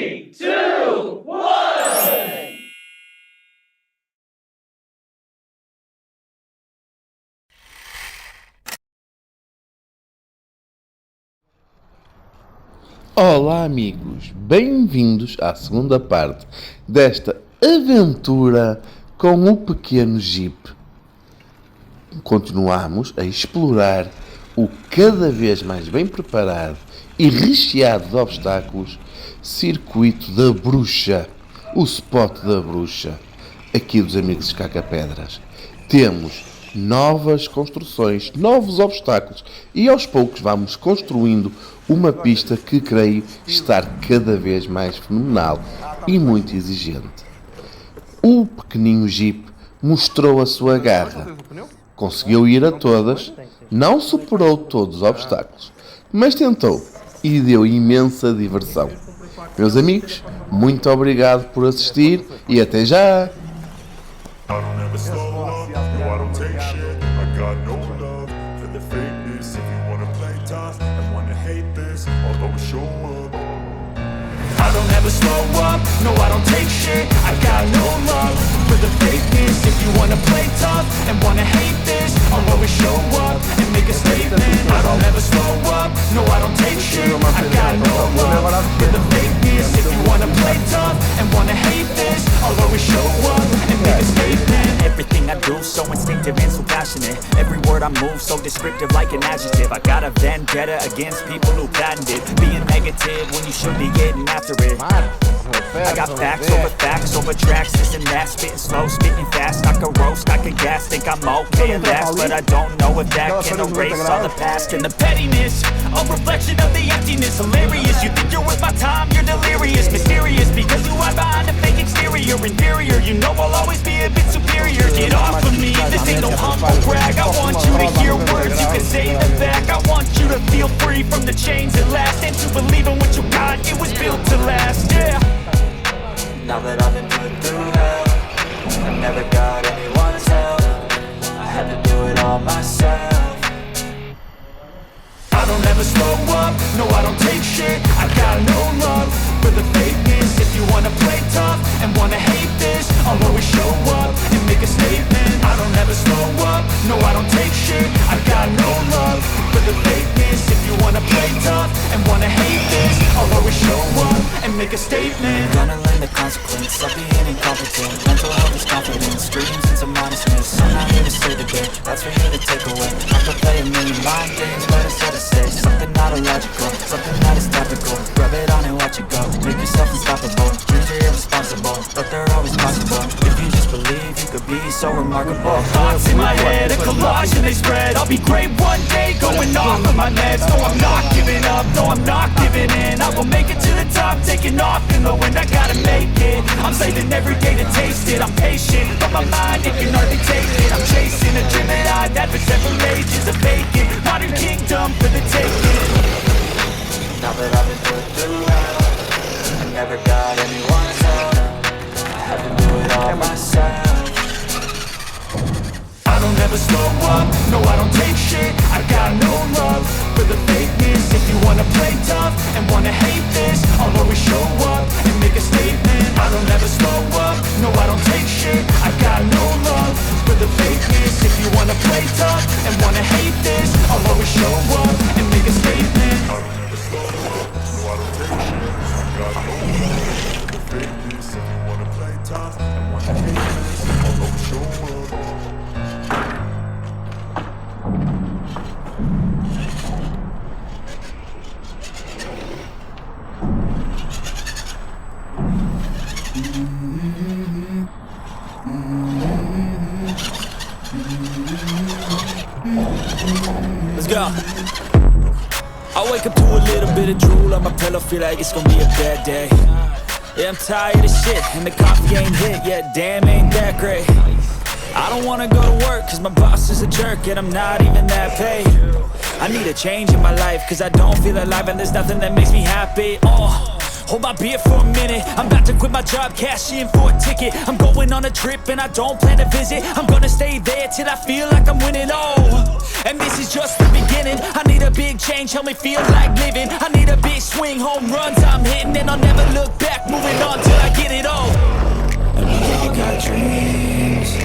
3, 2, 1. Olá amigos, bem-vindos à segunda parte desta aventura com o pequeno Jeep. Continuamos a explorar o cada vez mais bem preparado e recheado de obstáculos circuito da Bruxa, o spot da Bruxa, aqui dos amigos Escaca Pedras. Temos novas construções, novos obstáculos e aos poucos vamos construindo uma pista que creio estar cada vez mais fenomenal e muito exigente. O pequenino Jeep mostrou a sua garra, conseguiu ir a todas, não superou todos os obstáculos, mas tentou e deu imensa diversão. Meus amigos, muito obrigado por assistir e até já! I don't ever slow up, no I don't take shit. I got no love for the fakeness. If you wanna play tough and wanna hate this, I'll always show up and make a statement. I don't ever slow up, no I don't take shit. I got no love for the fakeness. If you wanna play tough and wanna hate this, I'll always show up and make a statement. Everything I do so instinctive and so passionate. Every word I move so descriptive like an adjective. I got a vendetta against people who patented being negative when you should be getting after it. I got facts over tracks, this and that. Spitting slow, spitting fast, I can roast, I can gas. Think I'm okay and fast, but I don't know if that can erase all the past. And the pettiness, a reflection of the emptiness. Hilarious, you think you're worth my time, you're delirious. Mysterious, because you hide behind a fake exterior. Inferior, you know I'll always be a bit superior. Get off of me, this ain't no humble brag. I want you to hear words, you can say them back. I want you to feel free from the chains at last, and to believe in what you got, it was built to last, yeah. Now that I've been put through hell, I never got anyone's help. I had to do it all myself. I don't ever slow up, no I don't take shit. I got no love for the fakeness. If you wanna play tough and wanna hate this, I'll always show up and make a statement. I don't ever slow up, no I don't take shit. I got no love for the fakeness. If you wanna play tough and wanna hate this, I'll always show up and make a statement. Gonna learn the consequence of being incompetent. Mental health is confidence, dreams and some modestness. I'm not here to save the day, that's for you to take away. I could play a million mind games, but instead I say something not illogical, something that is topical. Rub it on and watch it go, make yourself unstoppable. Dreams are irresponsible, but they're always possible. If you just believe, you could be so remarkable. Thoughts in my head, a collage and they spread. I'll be great one day, going off of my meds. No, I'm not giving up, no, I'm not giving in. I will make it to the top, taking off in the wind. I gotta make it, I'm saving every day to taste it. I'm patient, but my mind, it can hardly take it. I'm chasing a dream that I've had for several ages. A vacant, modern kingdom for the taking. Now that I've been put through hell, I never got anyone's help. I had to do it all myself. I don't ever slow up, no I don't take shit. I got no love for the fakeness. If you wanna play tough and wanna hate this, I'll always show up and make a statement. I don't ever slow up, no I don't take shit. I got no love for the fakeness. If you wanna play tough and wanna hate this, I'll always show up and make a statement. I don't ever slow up, no I don't take shit. I got no love for the fakeness. If you wanna play tough and wanna hate this, I'll always show up. Let's go. I wake up to a little bit of drool on my pillow, feel like it's gonna be a bad day. Yeah, I'm tired of shit, and the coffee ain't hit yet, damn, ain't that great. I don't wanna go to work, cause my boss is a jerk, and I'm not even that paid. I need a change in my life, cause I don't feel alive, and there's nothing that makes me happy. Hold my beer for a minute. I'm about to quit my job, cash in for a ticket. I'm going on a trip and I don't plan to visit. I'm gonna stay there till I feel like I'm winning. Oh, and this is just the beginning. I need a big change, help me feel like living. I need a big swing, home runs I'm hitting, and I'll never look back, moving on till I get it all. And we all got dreams,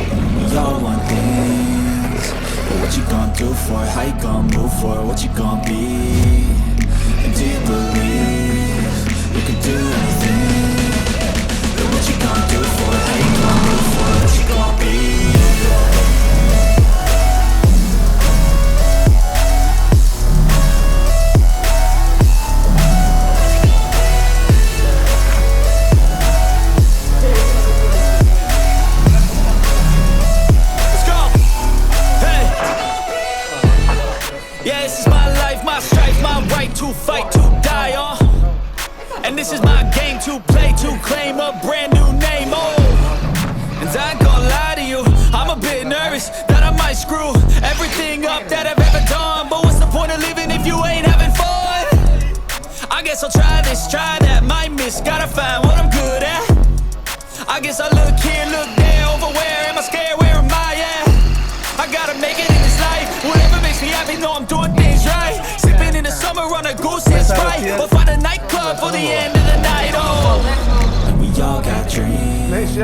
we all want things. But what you gonna do for it? How you gonna move for it? What you gonna be? And do you believe you can do anything? But what you gonna do for it? How you gonna move for it? What you gonna be? To fight, to die on. And this is my game to play, to claim a brand new name. Oh, and I ain't gonna lie to you, I'm a bit nervous that I might screw everything up that I've ever done. But what's the point of living if you ain't having fun? I guess I'll try this, try that, might miss, gotta find what I'm good at. I guess I look here, look there, over where am I scared, where am I at? I gotta make it in this life, whatever makes me happy, know I'm doing things right. Sipping in the summer on a goose is right, or find a nightclub for the end of the night. Oh, and we all got dreams, we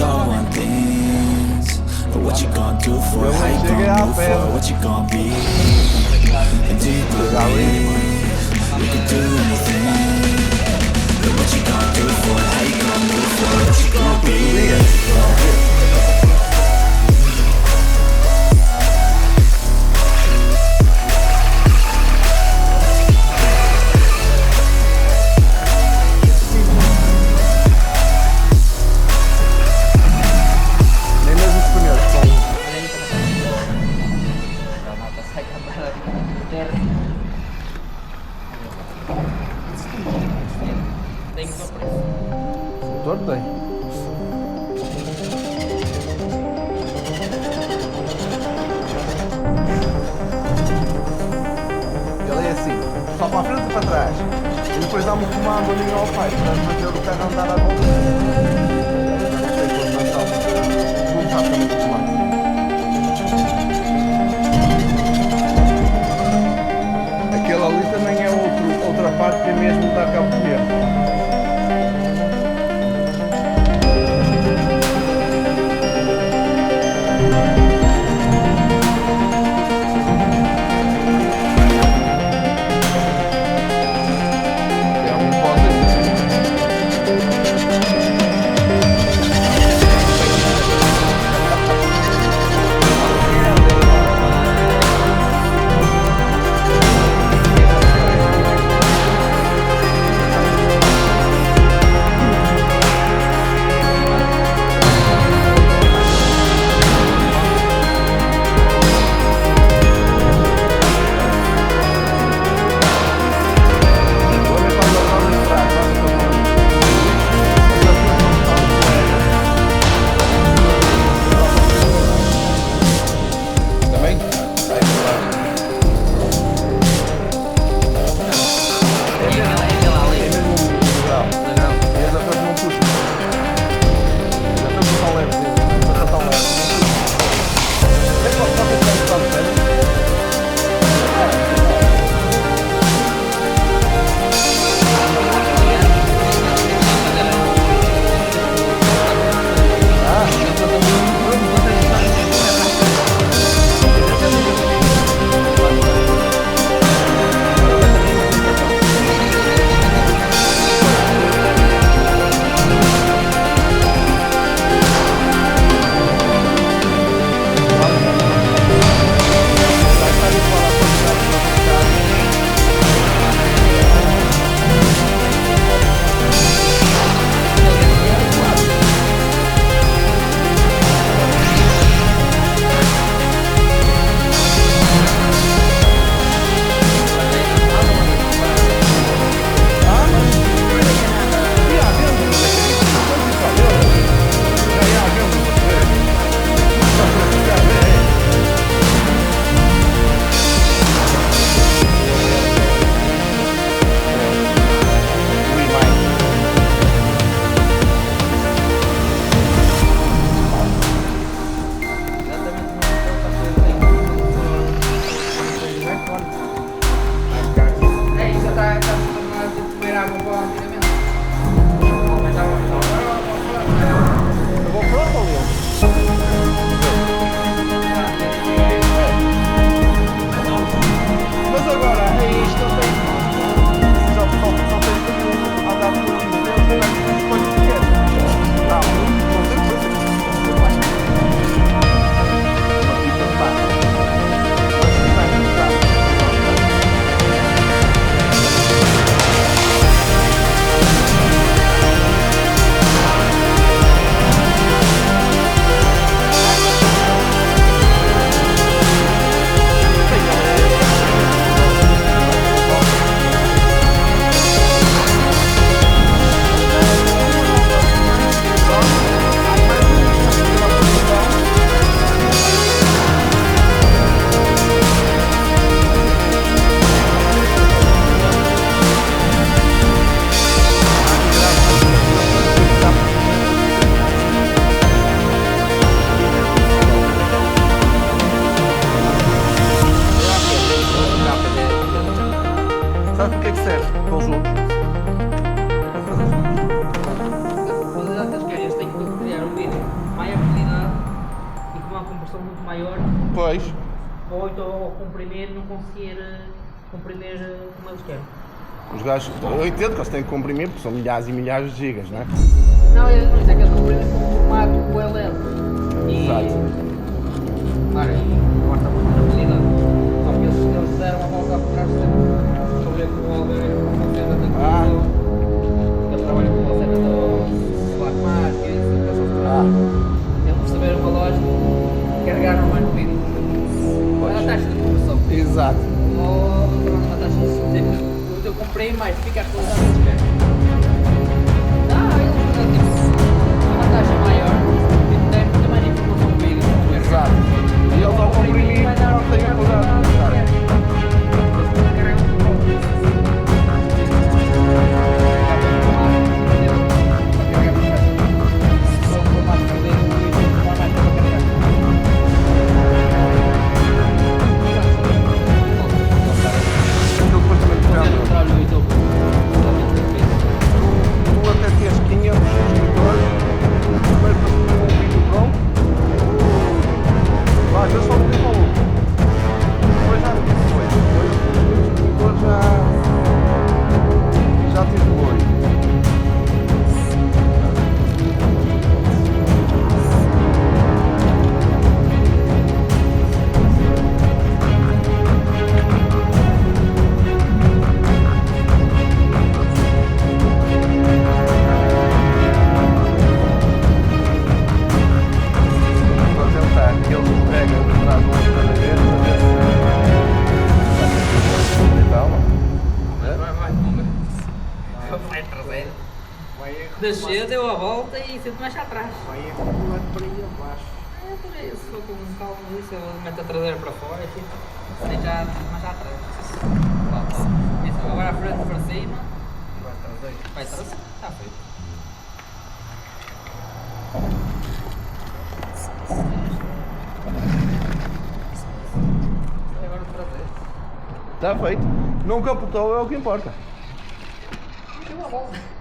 all want things. But what you gonna do for it? How you gonna move for it? What you gonna be? And do you believe you can do anything? But what you gonna do for it? How you gonna move for it? What you gonna be? Todo bem. Ele é assim, só para a frente e para trás. E depois dá-me um comando ali ao pai para fazer o carro andar à volta. Não sabe também o comando. Aquele ali também é outra parte que é mesmo dar cabo de erro. ao comprimir não conseguir comprimir como eles querem. Os gajos, eu entendo que eles têm que comprimir porque são milhares e milhares de gigas, não é? Não, eu não sei que eles comprimem com um formato LL. Exato. Claro, agora está muito tranquilidade. Só que eles deram a volta por trás sempre. Estou a ver com o Oliver com a cena da ele trabalha com a cena do Black Market, eles perceberam uma loja, carregaram mais no vídeo. Olha a taxa de conversão. Exato. Ou a taxa de eu comprei mais, fica a qualidade que eles querem. Eles uma taxa maior, e tem muita mais informação comigo. Exato. E eles ao comprimir não têm a qualidade. Tu até tens 500 subscritores, primeiro para ter um vídeo pronto, às vezes só um vídeo maluco. Depois já depois os subscritores já tive boi. Desceu, deu a volta e sempre mais atrás. Vai acumulando para aí abaixo. É por isso, só com calma disso, ele mete a traseira para fora e fica assim já mais atrás. Isso, agora a frente para cima. Vai trazer, está feito. E agora trazer. Está feito. Não capotou, é o que importa. Deu a volta.